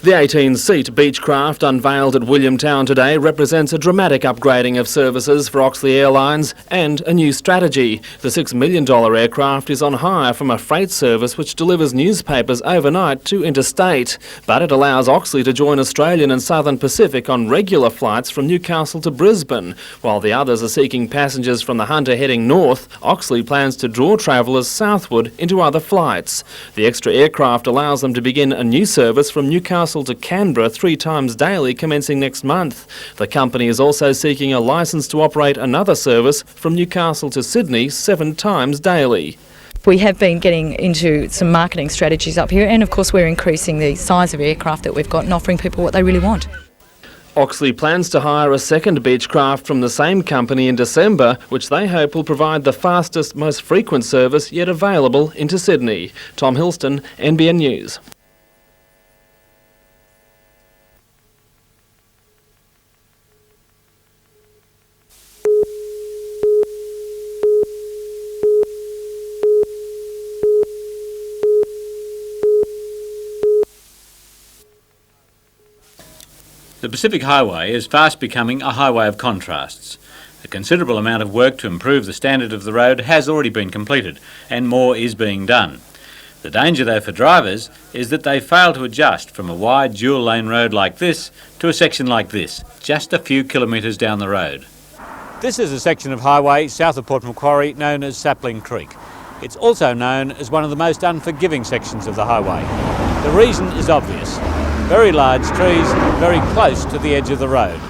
The 18-seat Beechcraft unveiled at Williamtown today represents a dramatic upgrading of services for Oxley Airlines and a new strategy. The $6 million aircraft is on hire from a freight service which delivers newspapers overnight to interstate, but it allows Oxley to join Australian and Southern Pacific on regular flights from Newcastle to Brisbane. While the others are seeking passengers from the Hunter heading north, Oxley plans to draw travellers southward into other flights. The extra aircraft allows them to begin a new service from Newcastle to Canberra 3 times daily commencing next month. The company is also seeking a licence to operate another service from Newcastle to Sydney 7 times daily. We have been getting into some marketing strategies up here, and of course we're increasing the size of aircraft that we've got and offering people what they really want. Oxley plans to hire a second Beechcraft from the same company in December, which they hope will provide the fastest, most frequent service yet available into Sydney. Tom Hilston, NBN News. The Pacific Highway is fast becoming a highway of contrasts. A considerable amount of work to improve the standard of the road has already been completed, and more is being done. The danger, though, for drivers is that they fail to adjust from a wide dual-lane road like this to a section like this, just a few kilometres down the road. This is a section of highway south of Port Macquarie known as Sapling Creek. It's also known as one of the most unforgiving sections of the highway. The reason is obvious. Very large trees very close to the edge of the road.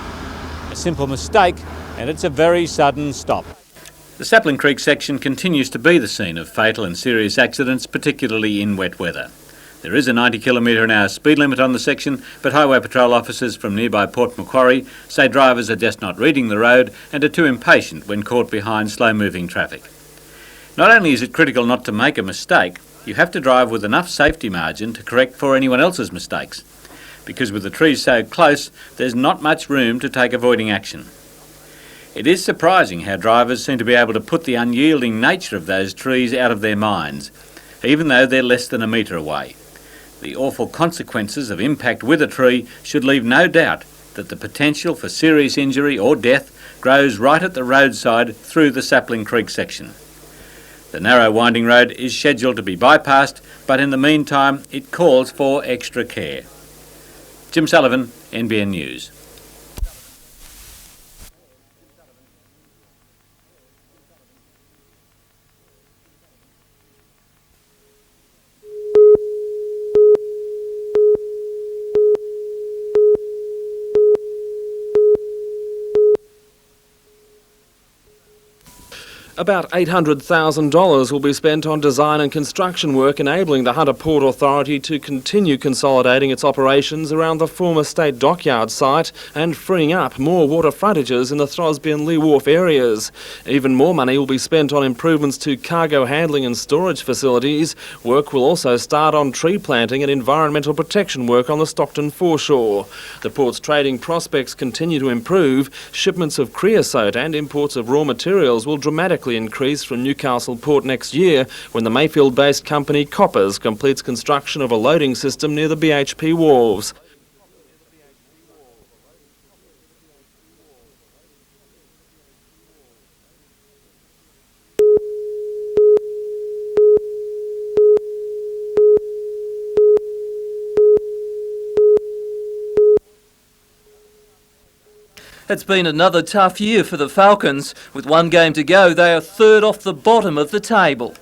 A simple mistake and it's a very sudden stop. The Sapling Creek section continues to be the scene of fatal and serious accidents, particularly in wet weather. There is a 90 km/h speed limit on the section, but Highway Patrol officers from nearby Port Macquarie say drivers are just not reading the road and are too impatient when caught behind slow-moving traffic. Not only is it critical not to make a mistake, you have to drive with enough safety margin to correct for anyone else's mistakes, because with the trees so close, there's not much room to take avoiding action. It is surprising how drivers seem to be able to put the unyielding nature of those trees out of their minds, even though they're less than a metre away. The awful consequences of impact with a tree should leave no doubt that the potential for serious injury or death grows right at the roadside through the Sapling Creek section. The narrow winding road is scheduled to be bypassed, but in the meantime it calls for extra care. Jim Sullivan, NBN News. About $800,000 will be spent on design and construction work enabling the Hunter Port Authority to continue consolidating its operations around the former State Dockyard site and freeing up more water frontages in the Throsby and Lee Wharf areas. Even more money will be spent on improvements to cargo handling and storage facilities. Work will also start on tree planting and environmental protection work on the Stockton foreshore. The port's trading prospects continue to improve. Shipments of creosote and imports of raw materials will dramatically increase from Newcastle Port next year when the Mayfield-based company Coppers completes construction of a loading system near the BHP wharves. It's been another tough year for the Falcons. With 1 game to go, they are 3rd off the bottom of the table.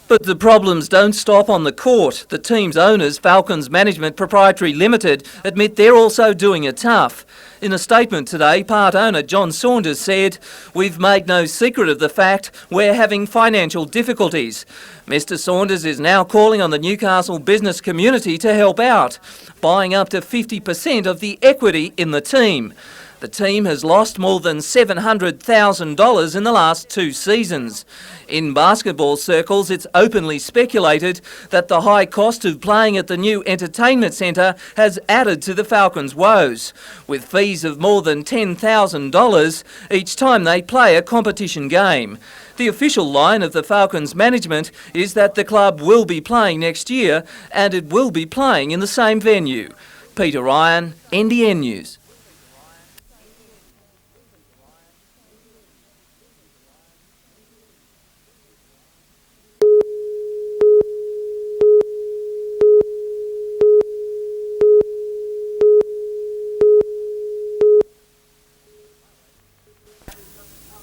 But the problems don't stop on the court. The team's owners, Falcons Management Proprietary Limited, admit they're also doing it tough. In a statement today, part owner John Saunders said, "We've made no secret of the fact we're having financial difficulties." Mr Saunders is now calling on the Newcastle business community to help out, buying up to 50% of the equity in the team. The team has lost more than $700,000 in the last 2 seasons. In basketball circles, it's openly speculated that the high cost of playing at the new entertainment centre has added to the Falcons' woes, with fees of more than $10,000 each time they play a competition game. The official line of the Falcons management is that the club will be playing next year and it will be playing in the same venue. Peter Ryan, NDN News.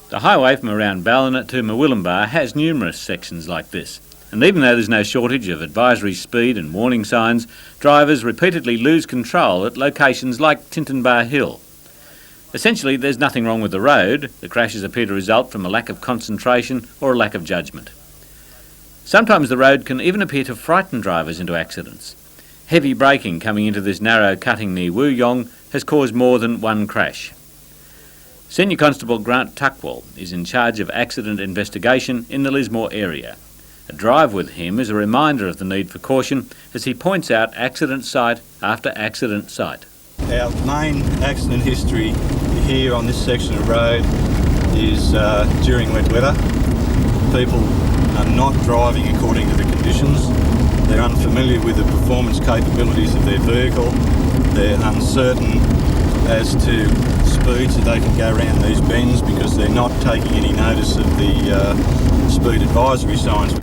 The highway from around Ballina to Murwillumbah has numerous sections like this, and even though there's no shortage of advisory speed and warning signs, drivers repeatedly lose control at locations like Tintinbar Hill. Essentially, there's nothing wrong with the road. The crashes appear to result from a lack of concentration or a lack of judgment. Sometimes the road can even appear to frighten drivers into accidents. Heavy braking coming into this narrow cutting near Wooyong has caused more than one crash. Senior Constable Grant Tuckwell is in charge of accident investigation in the Lismore area. A drive with him is a reminder of the need for caution as he points out accident site after accident site. Our main accident history here on this section of road is during wet weather. People are not driving according to the conditions. They're unfamiliar with the performance capabilities of their vehicle. They're uncertain as to speeds that they can go around these bends because they're not taking any notice of the speed advisory signs.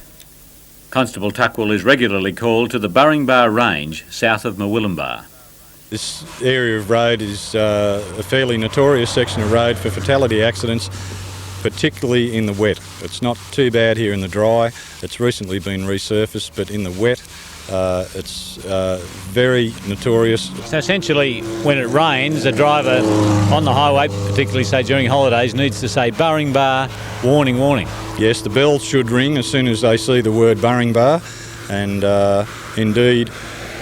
Constable Tuckwell is regularly called to the Burringbar Range south of Murwillumbah. This area of road is a fairly notorious section of road for fatality accidents, particularly in the wet. It's not too bad here in the dry. It's recently been resurfaced, but in the wet it's very notorious. So essentially, when it rains, a driver on the highway, particularly say during holidays, needs to say Burringbar, warning, warning. Yes, the bells should ring as soon as they see the word Burringbar, and indeed,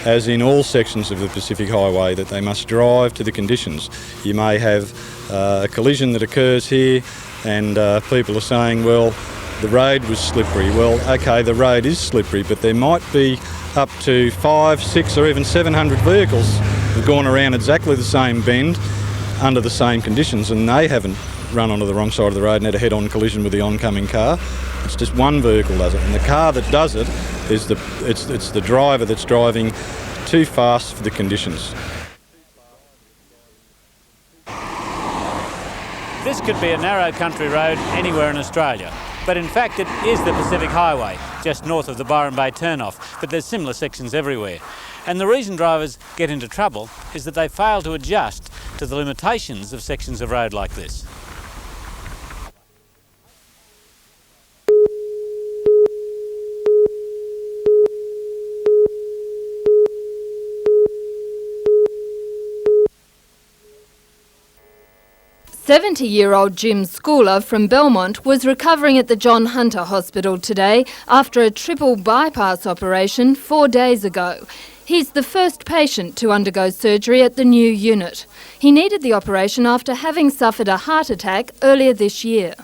as in all sections of the Pacific Highway, that they must drive to the conditions. You may have a collision that occurs here and people are saying, well, the road was slippery. Well, okay, the road is slippery, but there might be up to 500, 600 or even 700 vehicles have gone around exactly the same bend under the same conditions, and they haven't run onto the wrong side of the road and had a head-on collision with the oncoming car. It's just one vehicle does it, and the car that does it is it's the driver that's driving too fast for the conditions. This could be a narrow country road anywhere in Australia, but in fact it is the Pacific Highway, just north of the Byron Bay turnoff, but there's similar sections everywhere. And the reason drivers get into trouble is that they fail to adjust to the limitations of sections of road like this. "70-year-old Jim Schooler from Belmont was recovering at the John Hunter Hospital today after a triple bypass operation 4 days ago. He's the first patient to undergo surgery at the new unit. He needed the operation after having suffered a heart attack earlier this year.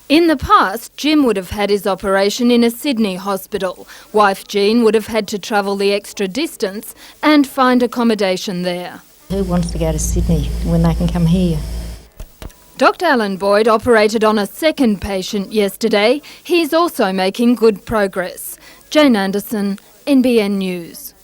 In the past, Jim would have had his operation in a Sydney hospital. Wife Jean would have had to travel the extra distance and find accommodation there. Who wants to go to Sydney when they can come here? Dr. Alan Boyd operated on a second patient yesterday. He's also making good progress. Jane Anderson, NBN News.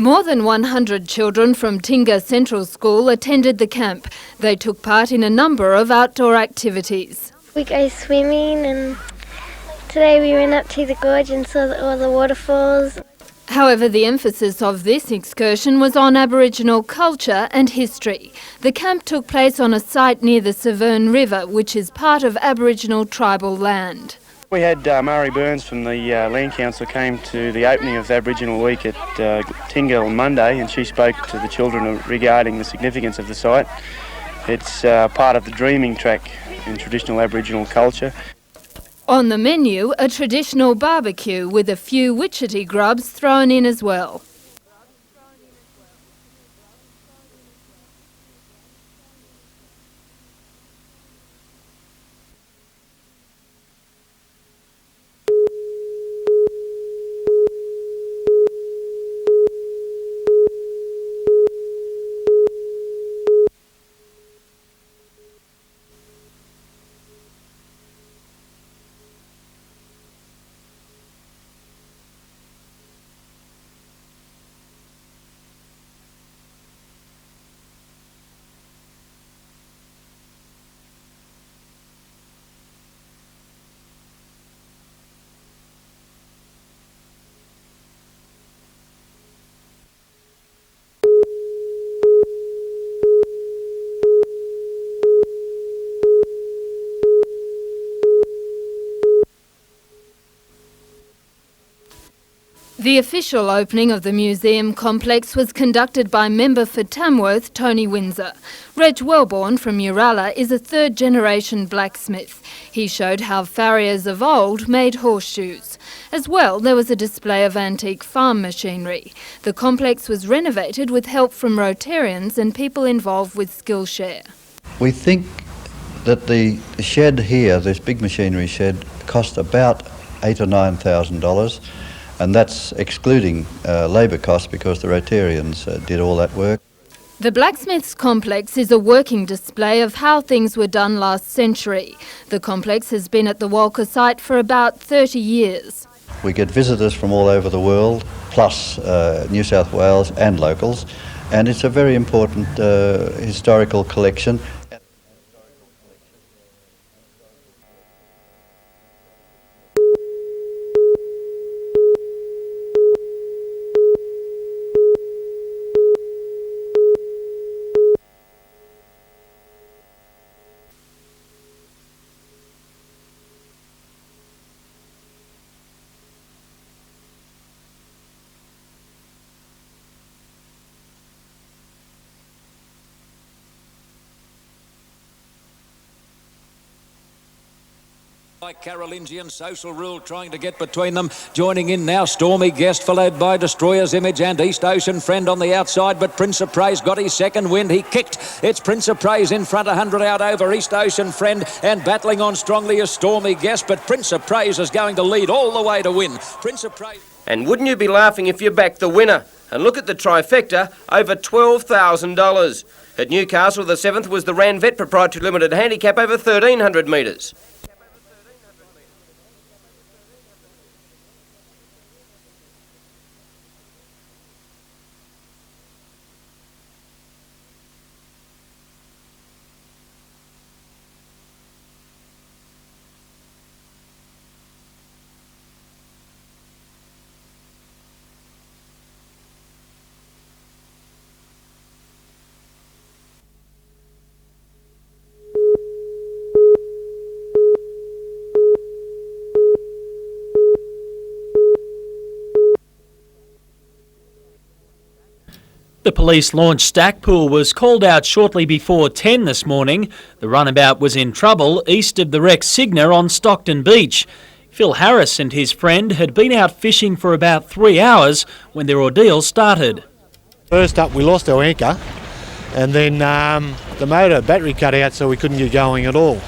More than 100 children from Tingha Central School attended the camp. They took part in a number of outdoor activities. We go swimming, and today we went up to the gorge and saw all the waterfalls. However, the emphasis of this excursion was on Aboriginal culture and history. The camp took place on a site near the Severn River, which is part of Aboriginal tribal land. We had Murray Burns from the Land Council came to the opening of Aboriginal Week at Tingha on Monday, and she spoke to the children regarding the significance of the site. It's part of the dreaming track in traditional Aboriginal culture. On the menu, a traditional barbecue with a few witchetty grubs thrown in as well. The official opening of the museum complex was conducted by member for Tamworth, Tony Windsor. Reg Wellborn from Uralla is a third-generation blacksmith. He showed how farriers of old made horseshoes. As well, there was a display of antique farm machinery. The complex was renovated with help from Rotarians and people involved with Skillshare. We think that the shed here, this big machinery shed, cost about $8,000 or $9,000. And that's excluding labour costs because the Rotarians did all that work. The Blacksmiths Complex is a working display of how things were done last century. The complex has been at the Walker site for about 30 years. We get visitors from all over the world, plus New South Wales and locals, and it's a very important historical collection. By Carolingian Social Rule trying to get between them. Joining in now, Stormy Guest, followed by Destroyer's Image and East Ocean Friend on the outside, but Prince of Praise got his second wind. He kicked. It's Prince of Praise in front, 100 out over East Ocean Friend, and battling on strongly as Stormy Guest, but Prince of Praise is going to lead all the way to win. Prince of Praise. And wouldn't you be laughing if you backed the winner? And look at the trifecta, over $12,000. At Newcastle, the 7th was the Ranvet Proprietary Limited Handicap over 1,300 metres. The police-launched Stackpool was called out shortly before 10 this morning. The runabout was in trouble east of the wreck Cygna on Stockton Beach. Phil Harris and his friend had been out fishing for about 3 hours when their ordeal started. First up, we lost our anchor, and then the motor battery cut out, so we couldn't get going at all.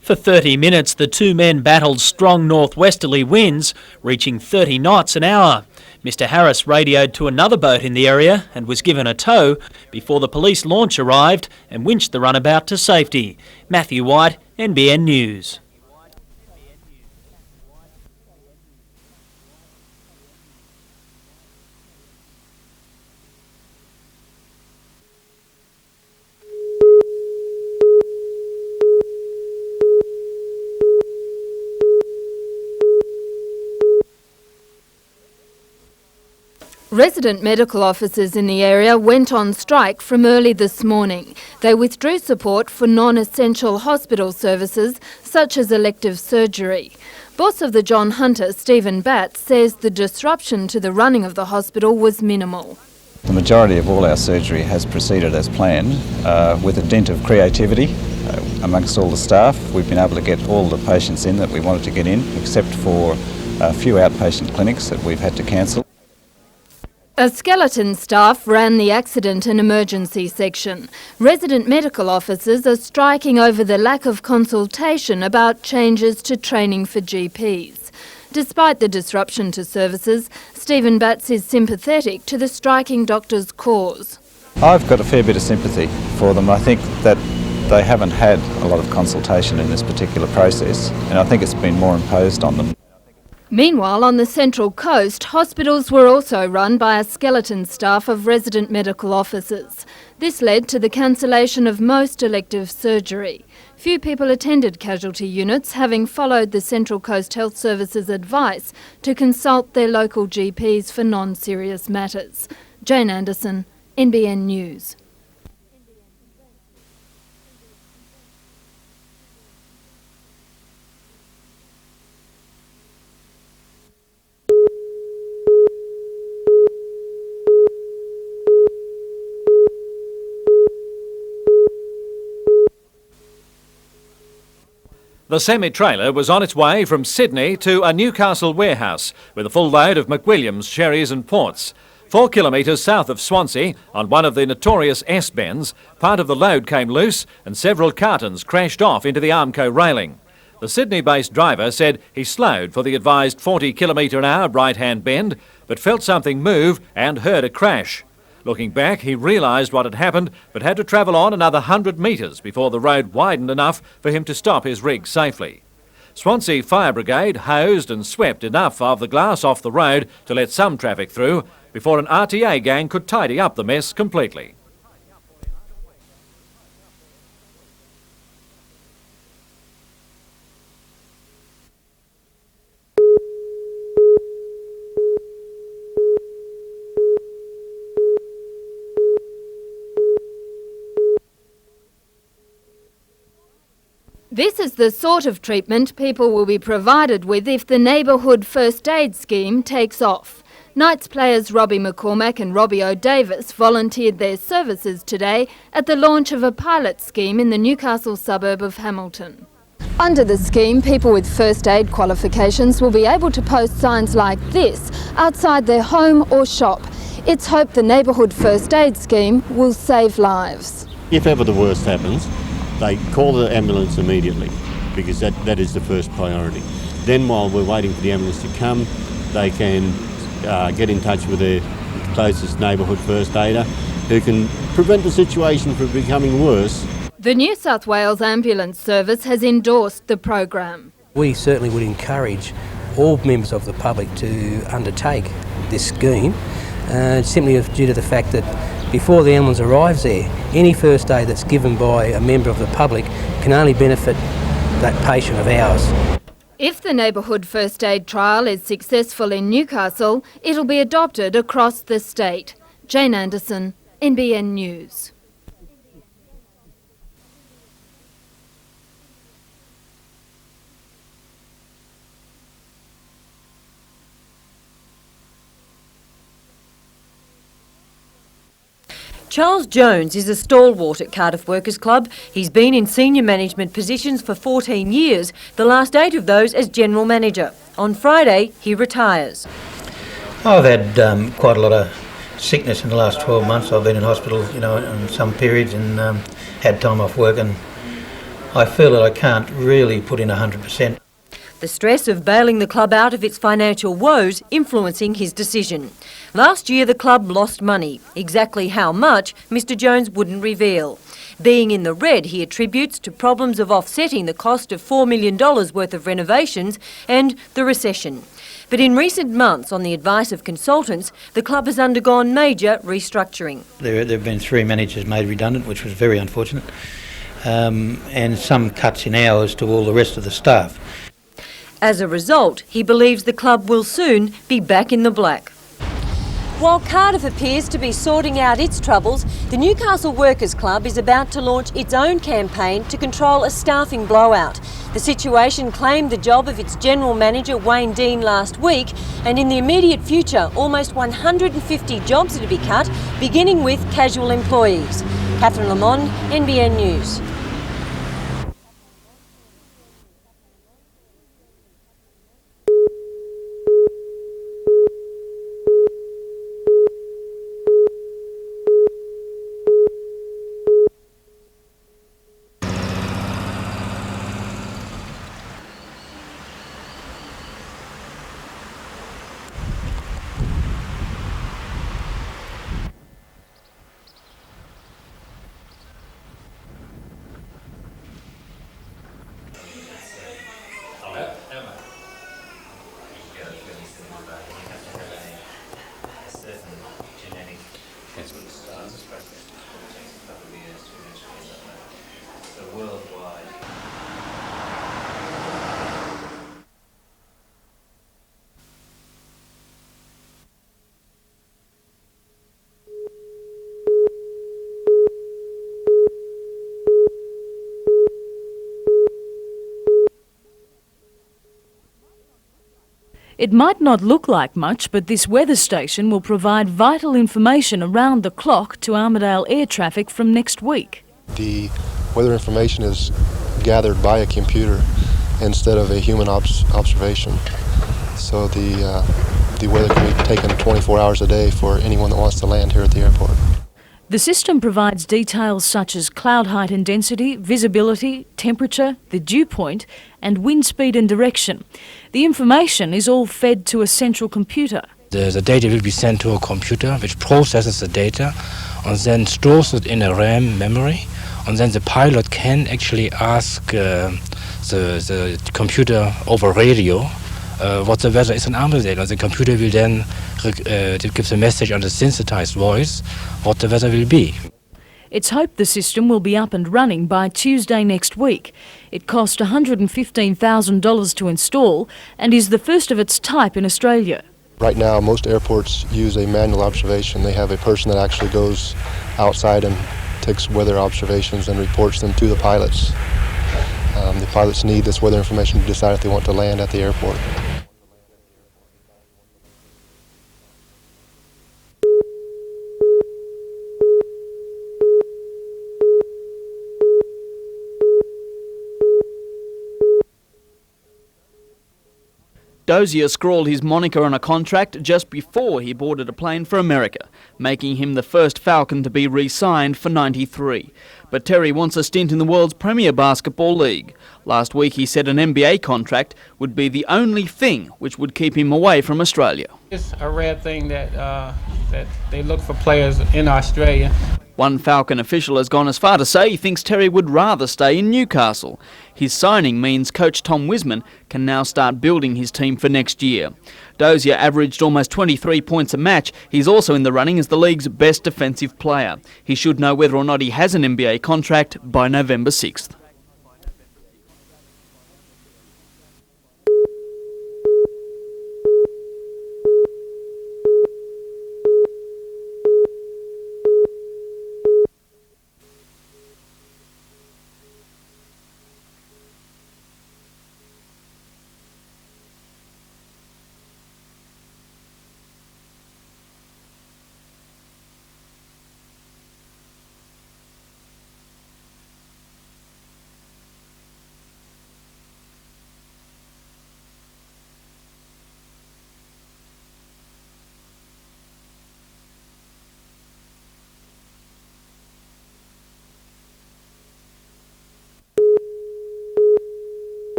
For 30 minutes, the two men battled strong northwesterly winds, reaching 30 knots an hour. Mr Harris radioed to another boat in the area and was given a tow before the police launch arrived and winched the runabout to safety. Matthew White, NBN News. Resident medical officers in the area went on strike from early this morning. They withdrew support for non-essential hospital services such as elective surgery. Boss of the John Hunter, Stephen Batts, says the disruption to the running of the hospital was minimal. The majority of all our surgery has proceeded as planned. With a dint of creativity amongst all the staff, we've been able to get all the patients in that we wanted to get in, except for a few outpatient clinics that we've had to cancel. A skeleton staff ran the accident and emergency section. Resident medical officers are striking over the lack of consultation about changes to training for GPs. Despite the disruption to services, Stephen Batts is sympathetic to the striking doctors' cause. I've got a fair bit of sympathy for them. I think that they haven't had a lot of consultation in this particular process, and I think it's been more imposed on them. Meanwhile, on the Central Coast, hospitals were also run by a skeleton staff of resident medical officers. This led to the cancellation of most elective surgery. Few people attended casualty units, having followed the Central Coast Health Service's advice to consult their local GPs for non-serious matters. Jane Anderson, NBN News. The semi-trailer was on its way from Sydney to a Newcastle warehouse with a full load of McWilliams sherries and ports. 4 kilometres south of Swansea, on one of the notorious S-bends, part of the load came loose and several cartons crashed off into the Armco railing. The Sydney-based driver said he slowed for the advised 40 km/h right-hand bend, but felt something move and heard a crash. Looking back, he realised what had happened, but had to travel on another 100 metres before the road widened enough for him to stop his rig safely. Swansea Fire Brigade hosed and swept enough of the glass off the road to let some traffic through before an RTA gang could tidy up the mess completely. This is the sort of treatment people will be provided with if the neighbourhood first aid scheme takes off. Knights players Robbie McCormack and Robbie O'Davis volunteered their services today at the launch of a pilot scheme in the Newcastle suburb of Hamilton. Under the scheme, people with first aid qualifications will be able to post signs like this outside their home or shop. It's hoped the neighbourhood first aid scheme will save lives. If ever the worst happens, they call the ambulance immediately because that is the first priority. Then while we're waiting for the ambulance to come, they can get in touch with their closest neighbourhood first aider who can prevent the situation from becoming worse. The New South Wales Ambulance Service has endorsed the program. We certainly would encourage all members of the public to undertake this scheme, simply due to the fact that before the ambulance arrives there, any first aid that's given by a member of the public can only benefit that patient of ours. If the neighbourhood first aid trial is successful in Newcastle, it'll be adopted across the state. Jane Anderson, NBN News. Charles Jones is a stalwart at Cardiff Workers Club. He's been in senior management positions for 14 years, the last 8 of those as general manager. On Friday, he retires. I've had quite a lot of sickness in the last 12 months. I've been in hospital, in some periods and had time off work, and I feel that I can't really put in 100%. The stress of bailing the club out of its financial woes influencing his decision. Last year the club lost money. Exactly how much, Mr Jones wouldn't reveal. Being in the red he attributes to problems of offsetting the cost of $4 million worth of renovations and the recession. But in recent months, on the advice of consultants, the club has undergone major restructuring. There have been 3 managers made redundant, which was very unfortunate, and some cuts in hours to all the rest of the staff. As a result, he believes the club will soon be back in the black. While Cardiff appears to be sorting out its troubles, the Newcastle Workers Club is about to launch its own campaign to control a staffing blowout. The situation claimed the job of its general manager Wayne Dean last week, and in the immediate future almost 150 jobs are to be cut, beginning with casual employees. Catherine Lamond, NBN News. It might not look like much, but this weather station will provide vital information around the clock to Armidale air traffic from next week. The weather information is gathered by a computer instead of a human observation. So the weather can be taken 24 hours a day for anyone that wants to land here at the airport. The system provides details such as cloud height and density, visibility, temperature, the dew point, and wind speed and direction. The information is all fed to a central computer. The data will be sent to a computer which processes the data and then stores it in a RAM memory, and then the pilot can actually ask the computer over radio what the weather is in Armidale, and the computer will then give a message on the synthesized voice what the weather will be. It's hoped the system will be up and running by Tuesday next week. It cost $115,000 to install and is the first of its type in Australia. Right now, most airports use a manual observation. They have a person that actually goes outside and takes weather observations and reports them to the pilots. The pilots need this weather information to decide if they want to land at the airport. Dozier scrawled his moniker on a contract just before he boarded a plane for America, making him the first Falcon to be re-signed for 93. But Terry wants a stint in the world's premier basketball league. Last week he said an NBA contract would be the only thing which would keep him away from Australia. It's a rare thing that they look for players in Australia. One Falcon official has gone as far to say he thinks Terry would rather stay in Newcastle. His signing means coach Tom Wiseman can now start building his team for next year. Dozier averaged almost 23 points a match. He's also in the running as the league's best defensive player. He should know whether or not he has an NBA contract by November 6th.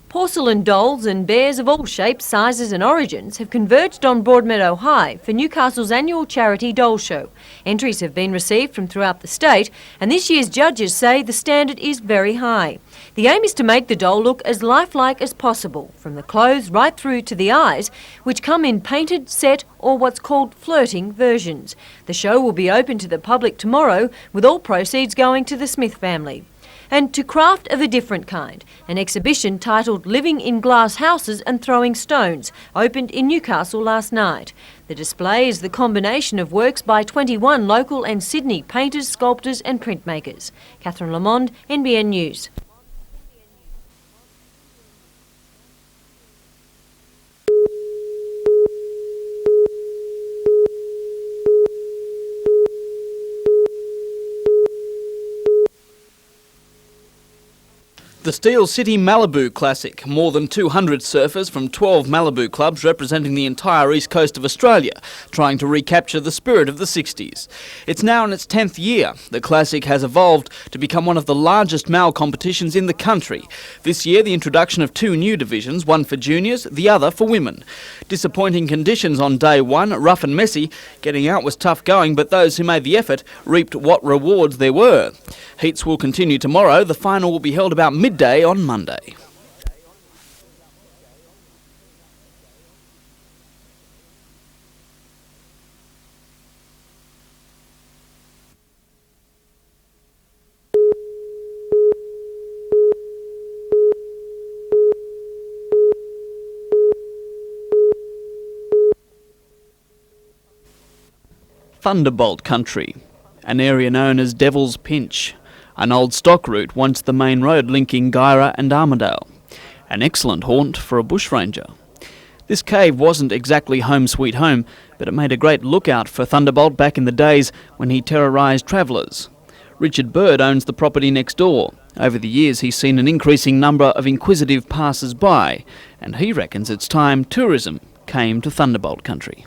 Porcelain dolls and bears of all shapes, sizes and origins have converged on Broadmeadow High for Newcastle's annual charity doll show. Entries have been received from throughout the state, and this year's judges say the standard is very high. The aim is to make the doll look as lifelike as possible, from the clothes right through to the eyes, which come in painted, set or what's called flirting versions. The show will be open to the public tomorrow, with all proceeds going to the Smith family. and To Craft of a Different Kind, an exhibition titled Living in Glass Houses and Throwing Stones, opened in Newcastle last night. The display is the combination of works by 21 local and Sydney painters, sculptors and printmakers. Catherine Lamond, NBN News. The Steel City Malibu Classic. More than 200 surfers from 12 Malibu clubs representing the entire east coast of Australia, trying to recapture the spirit of the 60s. It's now in its 10th year. The Classic has evolved to become one of the largest mal competitions in the country. This year, the introduction of 2 new divisions, one for juniors, the other for women. Disappointing conditions on day one, rough and messy. Getting out was tough going, but those who made the effort reaped what rewards there were. Heats will continue tomorrow. The final will be held about midday on Monday. Thunderbolt Country, an area known as Devil's Pinch. An old stock route once the main road linking Guyra and Armidale. An excellent haunt for a bushranger. This cave wasn't exactly home sweet home, but it made a great lookout for Thunderbolt back in the days when he terrorised travellers. Richard Bird owns the property next door. Over the years he's seen an increasing number of inquisitive passers-by, and he reckons it's time tourism came to Thunderbolt Country.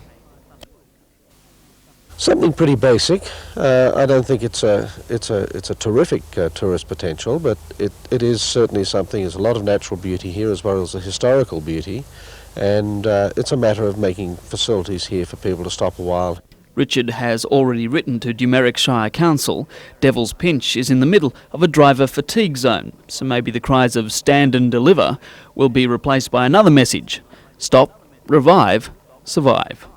Something pretty basic. I don't think it's a terrific tourist potential, but it is certainly something. There's a lot of natural beauty here as well as a historical beauty, and it's a matter of making facilities here for people to stop a while. Richard has already written to Dumeric Shire Council. Devil's Pinch is in the middle of a driver fatigue zone, so maybe the cries of stand and deliver will be replaced by another message: stop, revive, survive.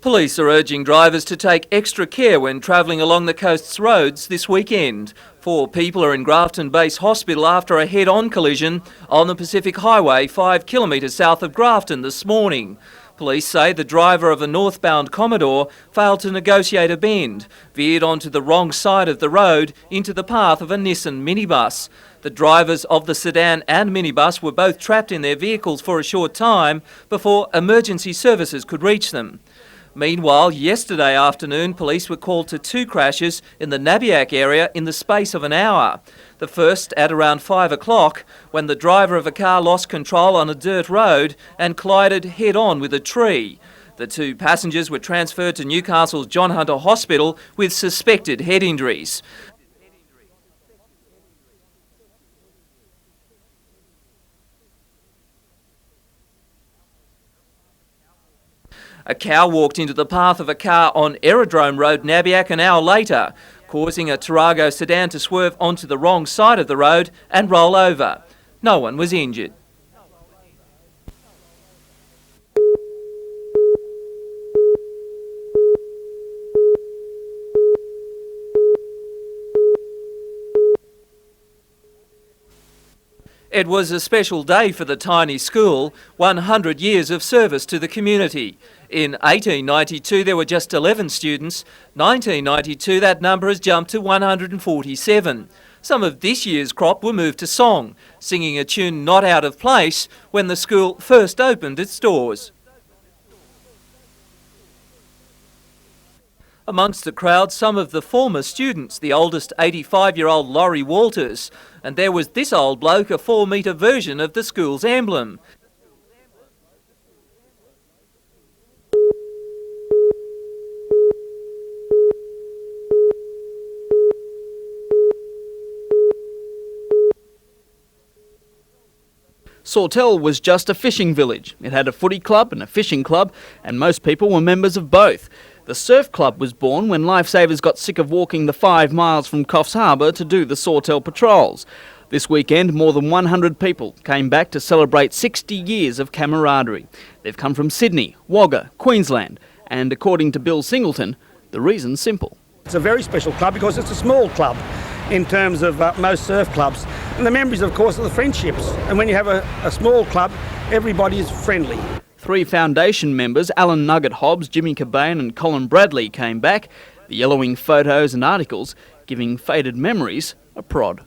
Police are urging drivers to take extra care when travelling along the coast's roads this weekend. 4 people are in Grafton Base Hospital after a head-on collision on the Pacific Highway 5 kilometres south of Grafton this morning. Police say the driver of a northbound Commodore failed to negotiate a bend, veered onto the wrong side of the road into the path of a Nissan minibus. The drivers of the sedan and minibus were both trapped in their vehicles for a short time before emergency services could reach them. Meanwhile, yesterday afternoon, police were called to 2 crashes in the Nabiac area in the space of an hour. The first at around 5 o'clock, when the driver of a car lost control on a dirt road and collided head-on with a tree. The 2 passengers were transferred to Newcastle's John Hunter Hospital with suspected head injuries. A cow walked into the path of a car on Aerodrome Road, Nabiac, an hour later, causing a Tarago sedan to swerve onto the wrong side of the road and roll over. No one was injured. It was a special day for the tiny school, 100 years of service to the community. In 1892 there were just 11 students. 1992 that number has jumped to 147. Some of this year's crop were moved to song, singing a tune not out of place when the school first opened its doors. Amongst the crowd, some of the former students, the oldest 85-year-old Laurie Walters, and there was this old bloke, a 4-metre version of the school's emblem. Sawtell was just a fishing village. It had a footy club and a fishing club, and most people were members of both. The Surf Club was born when lifesavers got sick of walking the 5 miles from Coffs Harbour to do the Sawtell patrols. This weekend, more than 100 people came back to celebrate 60 years of camaraderie. They've come from Sydney, Wagga, Queensland, and according to Bill Singleton, the reason's simple. It's a very special club because it's a small club in terms of most surf clubs. And the memories, of course, are the friendships. And when you have a small club, everybody is friendly. 3 foundation members, Alan Nugget Hobbs, Jimmy Cobain and Colin Bradley, came back, the yellowing photos and articles giving faded memories a prod.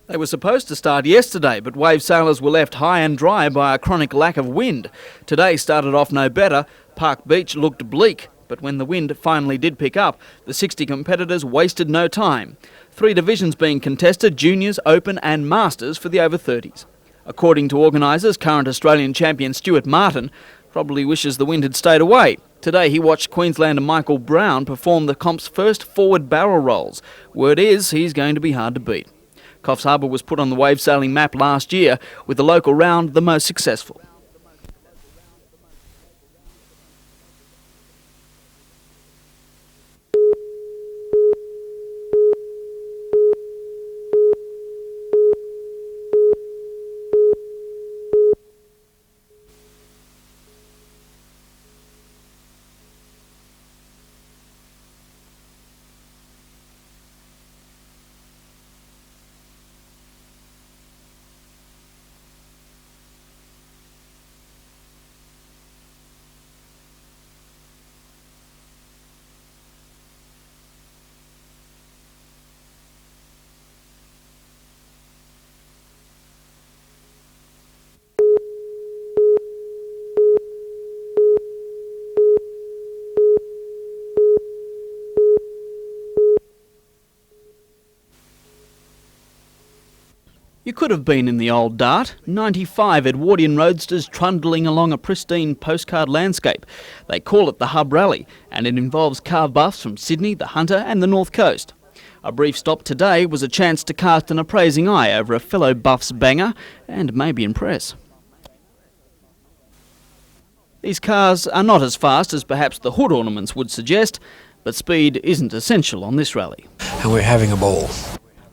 They were supposed to start yesterday, but wave sailors were left high and dry by a chronic lack of wind. Today started off no better. Park Beach looked bleak, but when the wind finally did pick up, the 60 competitors wasted no time. 3 divisions being contested, juniors, open and masters for the over 30s. According to organisers, current Australian champion Stuart Martin probably wishes the wind had stayed away. Today he watched Queenslander Michael Brown perform the comp's first forward barrel rolls. Word is he's going to be hard to beat. Coffs Harbour was put on the wave sailing map last year, with the local round the most successful. You could have been in the old Dart. 95 Edwardian roadsters trundling along a pristine postcard landscape. They call it the Hub Rally, and it involves car buffs from Sydney, the Hunter and the North Coast. A brief stop today was a chance to cast an appraising eye over a fellow buff's banger and maybe impress. These cars are not as fast as perhaps the hood ornaments would suggest, but speed isn't essential on this rally. And we're having a ball.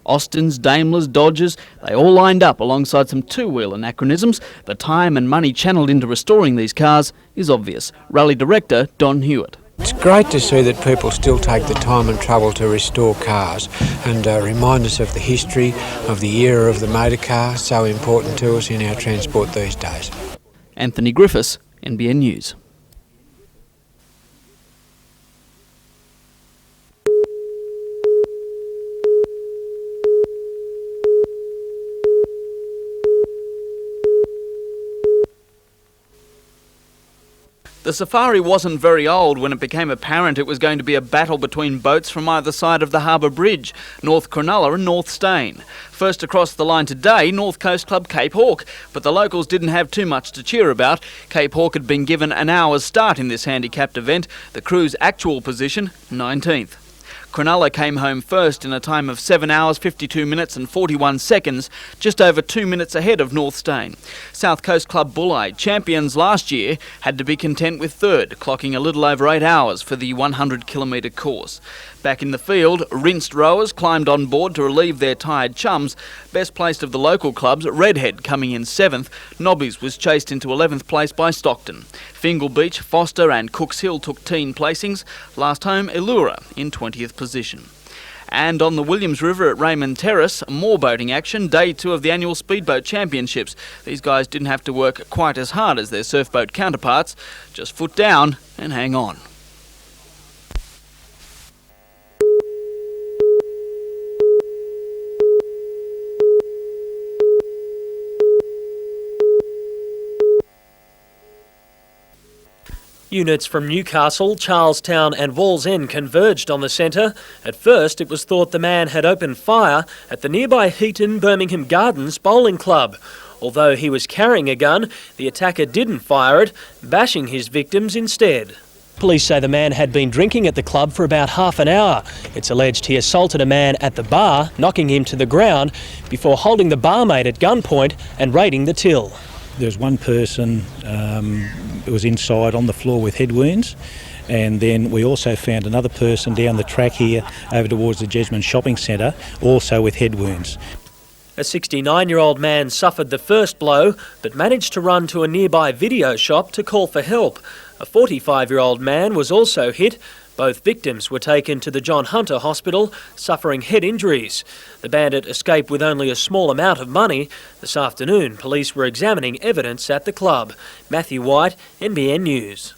Austins, Daimlers, Dodgers, they all lined up alongside some two-wheel anachronisms. The time and money channelled into restoring these cars is obvious. Rally director Don Hewitt. It's great to see that people still take the time and trouble to restore cars and remind us of the history of the era of the motor car, so important to us in our transport these days. Anthony Griffiths, NBN News. The safari wasn't very old when it became apparent it was going to be a battle between boats from either side of the Harbour Bridge, North Cronulla and North Steyne. First across the line today, North Coast Club Cape Hawke, but the locals didn't have too much to cheer about. Cape Hawke had been given an hour's start in this handicapped event, the crew's actual position 19th. Cronulla came home first in a time of 7 hours, 52 minutes and 41 seconds, just over 2 minutes ahead of North Steyne. South Coast Club Bulli, champions last year, had to be content with third, clocking a little over 8 hours for the 100-kilometre course. Back in the field, rinsed rowers climbed on board to relieve their tired chums. Best placed of the local clubs, Redhead coming in 7th. Nobbies was chased into 11th place by Stockton. Fingal Beach, Foster and Cooks Hill took teen placings. Last home, Elura in 20th position. And on the Williams River at Raymond Terrace, more boating action, day 2 of the annual Speedboat Championships. These guys didn't have to work quite as hard as their surfboat counterparts. Just foot down and hang on. Units from Newcastle, Charlestown and Wallsend converged on the centre. At first it was thought the man had opened fire at the nearby Heaton Birmingham Gardens Bowling Club. Although he was carrying a gun, the attacker didn't fire it, bashing his victims instead. Police say the man had been drinking at the club for about half an hour. It's alleged he assaulted a man at the bar, knocking him to the ground before holding the barmaid at gunpoint and raiding the till. There was one person who was inside on the floor with head wounds, and then we also found another person down the track here over towards the Jesmond Shopping Centre, also with head wounds. A 69-year-old man suffered the first blow but managed to run to a nearby video shop to call for help. A 45-year-old man was also hit. Both victims were taken to the John Hunter Hospital, suffering head injuries. The bandit escaped with only a small amount of money. This afternoon, police were examining evidence at the club. Matthew White, NBN News.